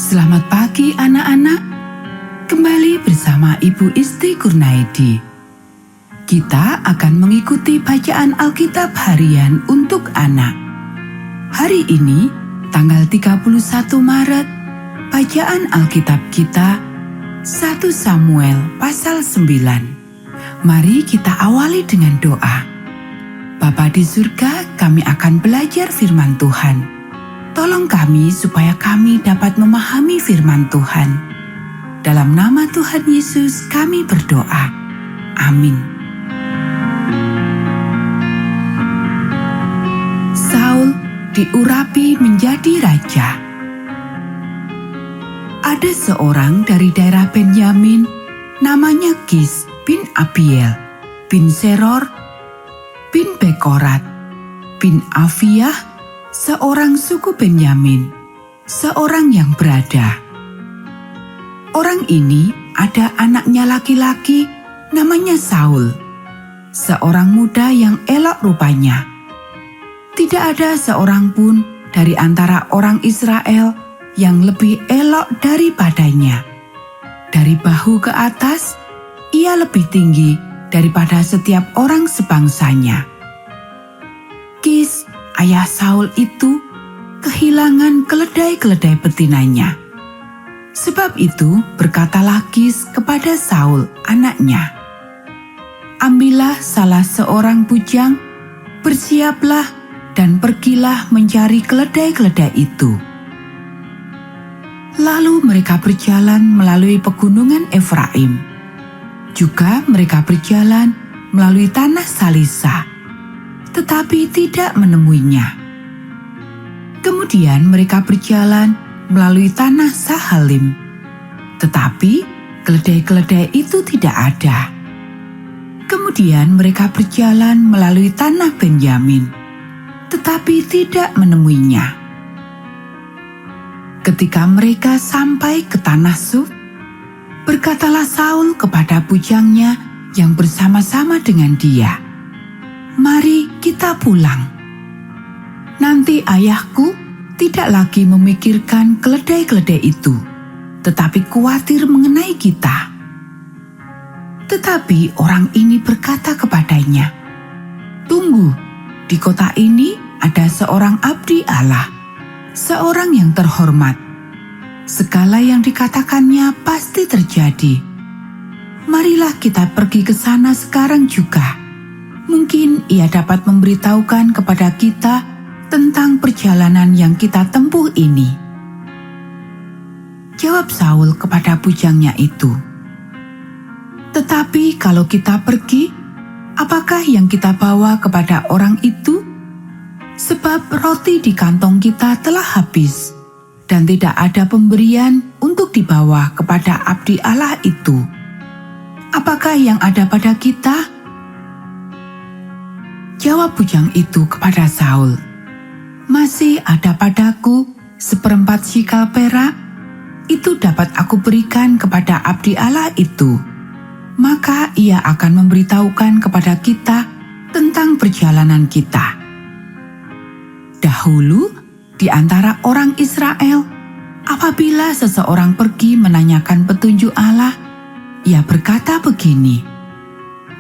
Selamat pagi anak-anak, kembali bersama Ibu Isti Kurnaidi. Kita akan mengikuti bacaan Alkitab harian untuk anak. Hari ini, tanggal 31 Maret, bacaan Alkitab kita 1 Samuel pasal 9. Mari kita awali dengan doa. Bapa di surga, kami akan belajar firman Tuhan. Tolong kami supaya kami dapat memahami firman Tuhan. Dalam nama Tuhan Yesus kami berdoa. Amin. Saul diurapi menjadi raja. Ada seorang dari daerah Benyamin, namanya Kis bin Abiel, bin Seror, bin Bekorat, bin Aviah, seorang suku Benyamin, seorang yang berada. Orang ini ada anaknya laki-laki namanya Saul, seorang muda yang elok rupanya. Tidak ada seorang pun dari antara orang Israel yang lebih elok daripadanya. Dari bahu ke atas, ia lebih tinggi daripada setiap orang sebangsanya. Kis, ayah Saul itu kehilangan keledai-keledai betinanya. Sebab itu berkatalah Kis kepada Saul anaknya, "Ambillah salah seorang bujang, bersiaplah dan pergilah mencari keledai-keledai itu." Lalu mereka berjalan melalui pegunungan Efraim. Juga mereka berjalan melalui tanah Salisa, tetapi tidak menemuinya. Kemudian mereka berjalan melalui tanah Sahalim, tetapi keledai-keledai itu tidak ada. Kemudian mereka berjalan melalui tanah Benyamin, tetapi tidak menemuinya. Ketika mereka sampai ke tanah Suf, berkatalah Saul kepada bujangnya yang bersama-sama dengan dia, "Mari kita pulang. Nanti ayahku tidak lagi memikirkan keledai-keledai itu, tetapi khawatir mengenai kita." Tetapi orang ini berkata kepadanya, "Tunggu, di kota ini ada seorang abdi Allah, seorang yang terhormat. Segala yang dikatakannya pasti terjadi. Marilah kita pergi ke sana sekarang juga. Mungkin ia dapat memberitahukan kepada kita tentang perjalanan yang kita tempuh ini." Jawab Saul kepada bujangnya itu, "Tetapi kalau kita pergi, apakah yang kita bawa kepada orang itu? Sebab roti di kantong kita telah habis, dan tidak ada pemberian untuk dibawa kepada abdi Allah itu. Apakah yang ada pada kita?" Jawab bujang itu kepada Saul, "Masih ada padaku 1/4 shikal perak, itu dapat aku berikan kepada abdi Allah itu. Maka ia akan memberitahukan kepada kita tentang perjalanan kita." Dahulu, di antara orang Israel, apabila seseorang pergi menanyakan petunjuk Allah, ia berkata begini,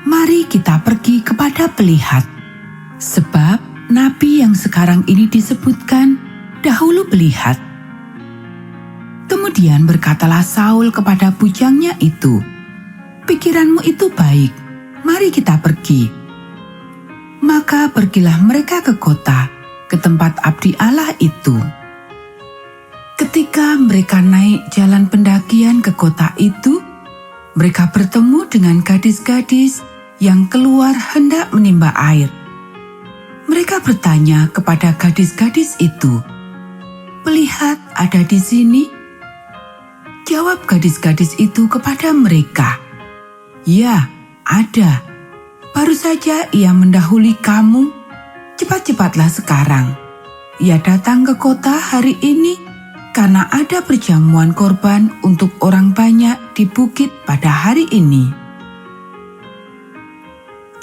"Mari kita pergi kepada pelihat." Sebab nabi yang sekarang ini disebutkan dahulu pelihat. Kemudian berkatalah Saul kepada bujangnya itu, "Pikiranmu itu baik, mari kita pergi." Maka pergilah mereka ke kota, ke tempat abdi Allah itu. Ketika mereka naik jalan pendakian ke kota itu, mereka bertemu dengan gadis-gadis yang keluar hendak menimba air. Mereka bertanya kepada gadis-gadis itu, "Pelihat ada di sini?" Jawab gadis-gadis itu kepada mereka, "Ya, ada. Baru saja ia mendahului kamu. Cepat-cepatlah sekarang. Ia datang ke kota hari ini karena ada perjamuan korban untuk orang banyak di bukit pada hari ini.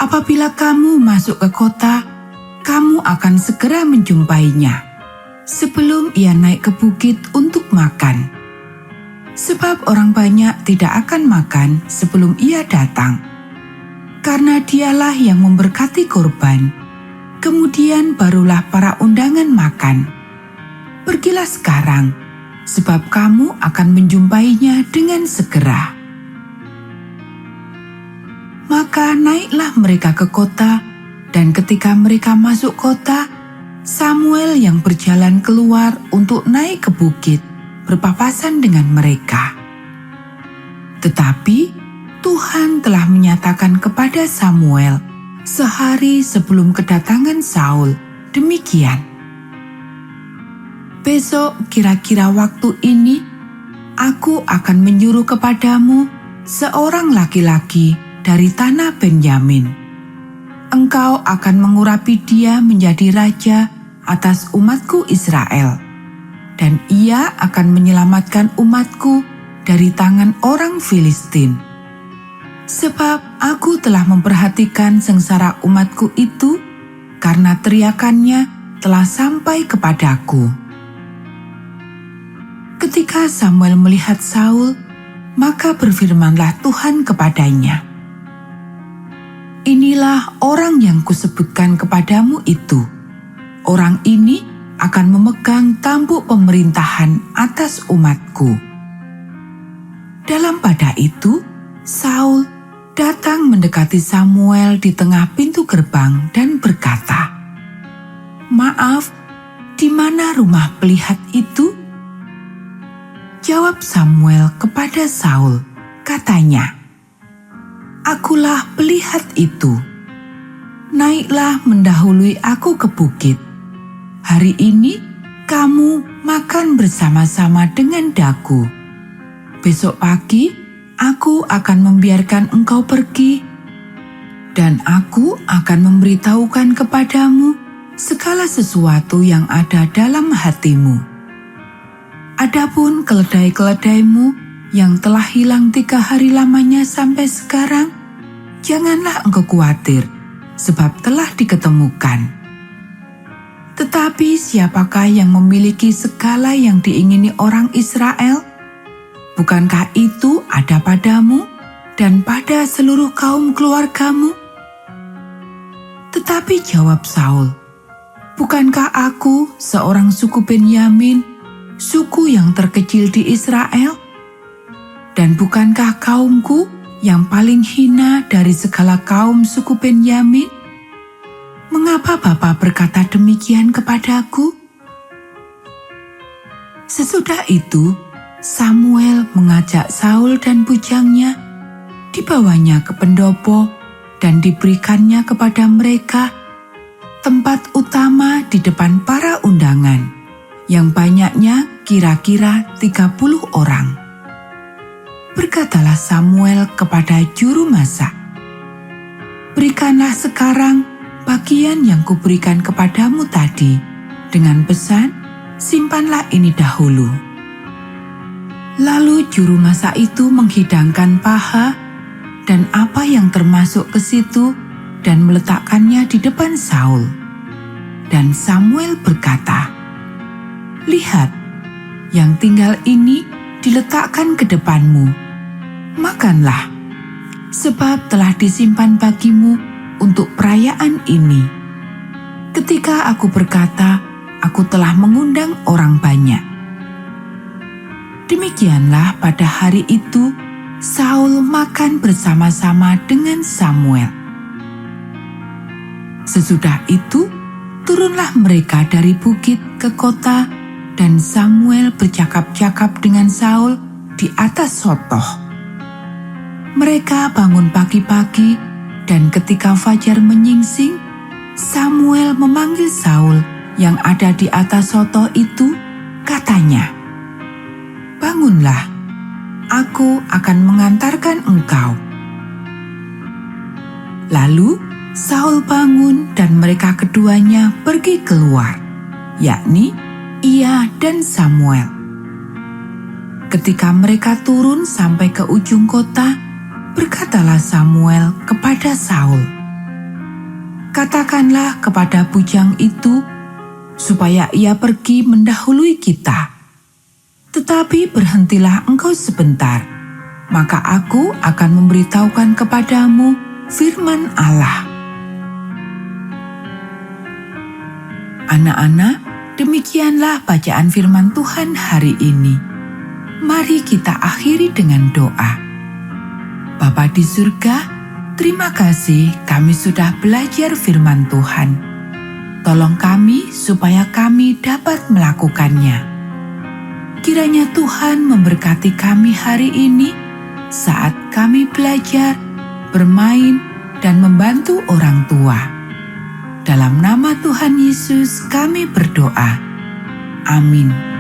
Apabila kamu masuk ke kota, kamu akan segera menjumpainya sebelum ia naik ke bukit untuk makan. Sebab orang banyak tidak akan makan sebelum ia datang, karena dialah yang memberkati korban. Kemudian barulah para undangan makan. Pergilah sekarang, sebab kamu akan menjumpainya dengan segera. Maka naiklah mereka ke kota, dan ketika mereka masuk kota, Samuel yang berjalan keluar untuk naik ke bukit berpapasan dengan mereka. Tetapi Tuhan telah menyatakan kepada Samuel sehari sebelum kedatangan Saul demikian, besok kira-kira waktu ini, aku akan menyuruh kepadamu seorang laki-laki dari tanah Benyamin. Engkau akan mengurapi dia menjadi raja atas umatku Israel, dan ia akan menyelamatkan umatku dari tangan orang Filistin. Sebab aku telah memperhatikan sengsara umatku itu, karena teriakannya telah sampai kepadaku. Ketika Samuel melihat Saul, maka berfirmanlah Tuhan kepadanya, inilah orang yang kusebutkan kepadamu itu. Orang ini akan memegang tampuk pemerintahan atas umatku. Dalam pada itu, Saul datang mendekati Samuel di tengah pintu gerbang dan berkata, "Maaf, di mana rumah pelihat itu?" Jawab Samuel kepada Saul, katanya, "Akulah pelihat itu. Naiklah mendahului aku ke bukit. Hari ini kamu makan bersama-sama dengan daku. Besok pagi aku akan membiarkan engkau pergi, dan aku akan memberitahukan kepadamu segala sesuatu yang ada dalam hatimu. Adapun keledai-keledaimu yang telah hilang 3 hari lamanya sampai sekarang, janganlah engkau khawatir, sebab telah diketemukan. Tetapi siapakah yang memiliki segala yang diingini orang Israel? Bukankah itu ada padamu dan pada seluruh kaum keluargamu?" Tetapi jawab Saul, "Bukankah aku seorang suku Benyamin, suku yang terkecil di Israel? Dan bukankah kaumku yang paling hina dari segala kaum suku Benyamin? Mengapa Bapa berkata demikian kepadaku?" Sesudah itu, Samuel mengajak Saul dan bujangnya, dibawanya ke pendopo, dan diberikannya kepada mereka tempat utama di depan para undangan, yang banyaknya kira-kira 30 orang. Berkatalah Samuel kepada juru masak, "Berikanlah sekarang bagian yang kuberikan kepadamu tadi, dengan pesan, simpanlah ini dahulu." Lalu juru masak itu menghidangkan paha dan apa yang termasuk ke situ dan meletakkannya di depan Saul. Dan Samuel berkata, "Lihat, yang tinggal ini diletakkan ke depanmu. Makanlah, sebab telah disimpan bagimu untuk perayaan ini. Ketika aku berkata, aku telah mengundang orang banyak." Demikianlah pada hari itu, Saul makan bersama-sama dengan Samuel. Sesudah itu, turunlah mereka dari bukit ke kota, dan Samuel bercakap-cakap dengan Saul di atas sotoh. Mereka bangun pagi-pagi, dan ketika fajar menyingsing, Samuel memanggil Saul yang ada di atas sotoh itu, katanya, "Bangunlah, aku akan mengantarkan engkau." Lalu Saul bangun dan mereka keduanya pergi keluar, yakni ia dan Samuel. Ketika mereka turun sampai ke ujung kota, berkatalah Samuel kepada Saul, "Katakanlah kepada bujang itu, supaya ia pergi mendahului kita. Tetapi berhentilah engkau sebentar, maka aku akan memberitahukan kepadamu firman Allah. Anak-anak, demikianlah bacaan firman Tuhan hari ini. Mari kita akhiri dengan doa. Bapa di surga, terima kasih kami sudah belajar firman Tuhan. Tolong kami supaya kami dapat melakukannya. Kiranya Tuhan memberkati kami hari ini saat kami belajar, bermain, dan membantu orang tua. Dalam nama Tuhan Yesus kami berdoa. Amin.